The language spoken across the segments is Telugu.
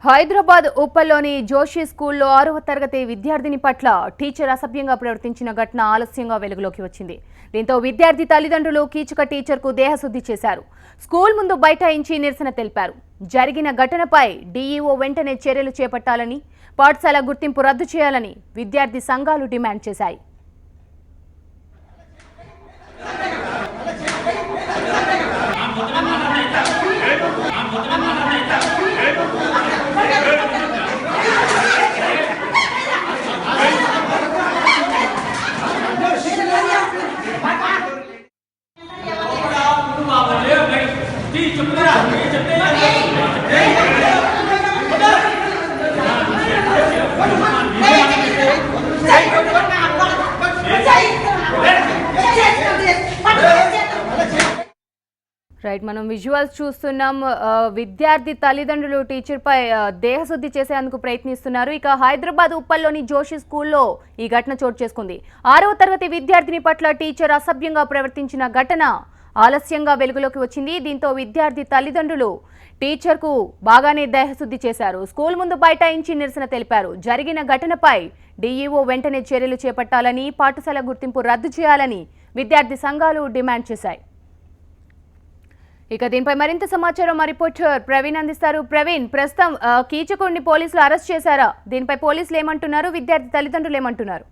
హైదరాబాద్ ఉప్పల్లోని జోషి స్కూల్లో 6వ తరగతి విద్యార్థిని పట్ల టీచర్ అసభ్యంగా ప్రవర్తించిన ఘటన ఆలస్యంగా వెలుగులోకి వచ్చింది. దీంతో విద్యార్థి తల్లిదండ్రులు కీచక టీచర్కు దేహశుద్ధి చేశారు. స్కూల్ ముందు బైఠాయించి నిరసన తెలిపారు. జరిగిన ఘటనపై డీఈఓ వెంటనే చర్యలు చేపట్టాలని, పాఠశాల గుర్తింపు రద్దు చేయాలని విద్యార్థి సంఘాలు డిమాండ్ చేశాయి. రైట్, మనం విజువల్స్ చూస్తున్నాం. విద్యార్థి తల్లిదండ్రులు టీచర్ పై దేహశుద్ధి చేసేందుకు ప్రయత్నిస్తున్నారు. ఇక హైదరాబాద్ ఉప్పల్లోని జోషి స్కూల్లో ఈ ఘటన చోటు చేసుకుంది. 6వ తరగతి విద్యార్థిని పట్ల టీచర్ అసభ్యంగా ప్రవర్తించిన ఘటన ఆలస్యంగా వెలుగులోకి వచ్చింది. దీంతో విద్యార్థి తల్లిదండ్రులు టీచర్కు బాగానే దేహశుద్ధి చేశారు. స్కూల్ ముందు బైఠాయించి నిరసన తెలిపారు. జరిగిన ఘటనపై డీఈఓ వెంటనే చర్యలు చేపట్టాలని, పాఠశాల గుర్తింపు రద్దు చేయాలని విద్యార్థి సంఘాలు డిమాండ్ చేశాయి. ఇక దీనిపై మరింత సమాచారం మా రిపోర్టర్ ప్రవీణ్ అందిస్తారు. ప్రవీణ్, ప్రస్తుతం కీచకుడిని పోలీసులు అరెస్ట్ చేశారా? దీనిపై పోలీసులు ఏమంటున్నారు, విద్యార్థి తల్లిదండ్రులు ఏమంటున్నారు?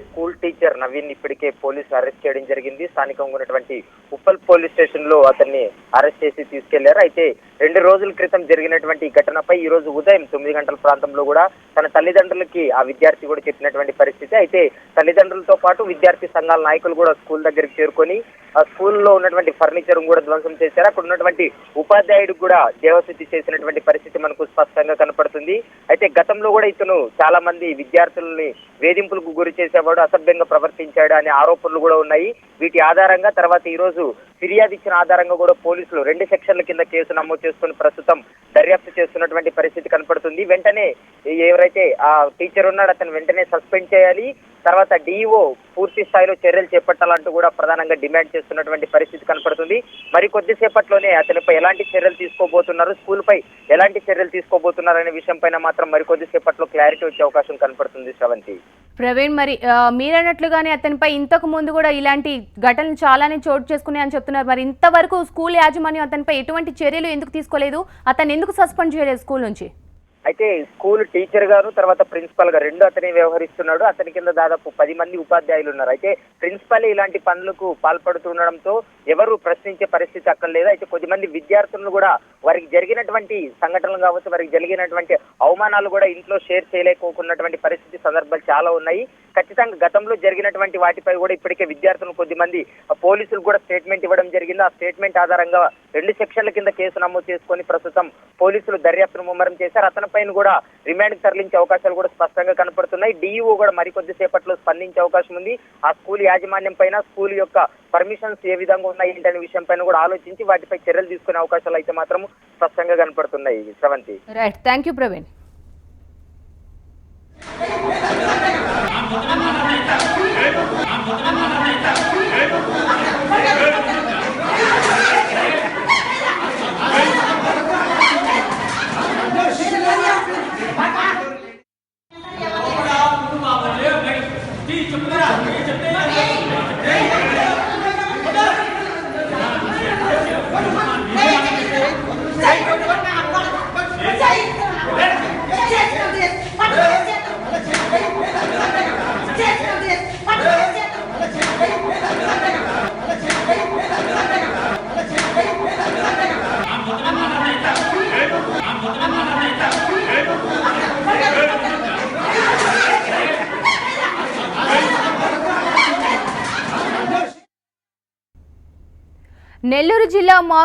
స్కూల్ టీచర్ నవీన్ ఇప్పటికే పోలీసులు అరెస్ట్ చేయడం జరిగింది. స్థానికంగా ఉన్నటువంటి ఉప్పల్ పోలీస్ స్టేషన్ లో అతన్ని అరెస్ట్ చేసి తీసుకెళ్లారు. అయితే 2 రోజుల క్రితం జరిగినటువంటి ఘటనపై ఈ రోజు ఉదయం 9 గంటల ప్రాంతంలో కూడా తన తల్లిదండ్రులకి ఆ విద్యార్థి కూడా చెప్పినటువంటి పరిస్థితి. అయితే తల్లిదండ్రులతో పాటు విద్యార్థి సంఘాల నాయకులు కూడా స్కూల్ దగ్గరికి చేరుకొని ఆ స్కూల్లో ఉన్నటువంటి ఫర్నిచర్ కూడా ధ్వంసం చేశారు. అక్కడ ఉన్నటువంటి ఉపాధ్యాయుడికి కూడా దేవశుద్ధి చేసినటువంటి పరిస్థితి మనకు స్పష్టంగా కనపడుతుంది. అయితే గతంలో కూడా ఇతను చాలా మంది విద్యార్థులని వేధింపులకు గురి చేసేవాడు, అసభ్యంగా ప్రవర్తించాడు అనే ఆరోపణలు కూడా ఉన్నాయి. వీటి ఆధారంగా తర్వాత ఈ రోజు ఫిర్యాదు ఇచ్చిన ఆధారంగా కూడా పోలీసులు 2 సెక్షన్ల కింద కేసు నమోదు చేసుకుని ప్రస్తుతం దర్యాప్తు చేస్తున్నటువంటి పరిస్థితి కనపడుతుంది. వెంటనే ఎవరైతే ఆ టీచర్ ఉన్నాడో అతను వెంటనే సస్పెండ్ చేయాలి, తర్వాత డీఈఓ పూర్తి స్థాయిలో చర్యలు చేపట్టాలంటూ కూడా ప్రధానంగా డిమాండ్ చేస్తున్నటువంటి పరిస్థితి కనపడుతుంది. మరి కొద్దిసేపట్లోనే అతనిపై ఎలాంటి చర్యలు తీసుకోబోతున్నారు, స్కూల్ పై ఎలాంటి చర్యలు తీసుకోబోతున్నారు అనే విషయం పైన మాత్రం మరి కొద్దిసేపట్లో క్లారిటీ వచ్చే అవకాశం కనపడుతుంది. శ్రవంతి, ప్రవీణ్, మరి మీరన్నట్లుగానే అతనిపై ఇంతకు ముందు కూడా ఇలాంటి ఘటనలు చాలానే చోటు చేసుకున్నాయని చెప్తున్నారు. మరి ఇంతవరకు స్కూల్ యాజమాన్యం అతనిపై ఎటువంటి చర్యలు ఎందుకు తీసుకోలేదు? అతన్ని ఎందుకు సస్పెండ్ చేయలేదు స్కూల్ నుంచి? అయితే స్కూల్ టీచర్ గారు తర్వాత ప్రిన్సిపల్ గా 2 అతనే వ్యవహరిస్తున్నాడు. అతని కింద దాదాపు 10 మంది ఉపాధ్యాయులు ఉన్నారు. అయితే ప్రిన్సిపల్ ఇలాంటి పనులకు పాల్పడుతుండడంతో ఎవరు ప్రశ్నించే పరిస్థితి అక్కడ లేదు. అయితే కొద్దిమంది విద్యార్థులను కూడా వారికి జరిగినటువంటి సంఘటనలు కావచ్చు, వారికి జరిగినటువంటి అవమానాలు కూడా ఇంట్లో షేర్ చేయలేకపోకున్నటువంటి పరిస్థితి సందర్భాలు చాలా ఉన్నాయి. ఖచ్చితంగా గతంలో జరిగినటువంటి వాటిపై కూడా ఇప్పటికే విద్యార్థులు కొద్దిమంది పోలీసులు కూడా స్టేట్మెంట్ ఇవ్వడం జరిగింది. ఆ స్టేట్మెంట్ ఆధారంగా 2 సెక్షన్ల కింద కేసు నమోదు చేసుకొని ప్రస్తుతం పోలీసులు దర్యాప్తును ముమ్మరం చేశారు. అతనిపైన కూడా రిమాండ్ తరలించే అవకాశాలు కూడా స్పష్టంగా కనపడుతున్నాయి. డీఈఓ కూడా మరికొద్ది సేపట్లో స్పందించే అవకాశం ఉంది. ఆ స్కూల్ యాజమాన్యం పైన, స్కూల్ యొక్క పర్మిషన్స్ ఏ విధంగా ఉన్నాయి ఏంటనే విషయం పైన కూడా ఆలోచించి వాటిపై చర్యలు తీసుకునే అవకాశాలు అయితే మాత్రం స్పష్టంగా కనపడుతున్నాయి. Sravanthi, right, thank you Praveen. Nellore జిల్లా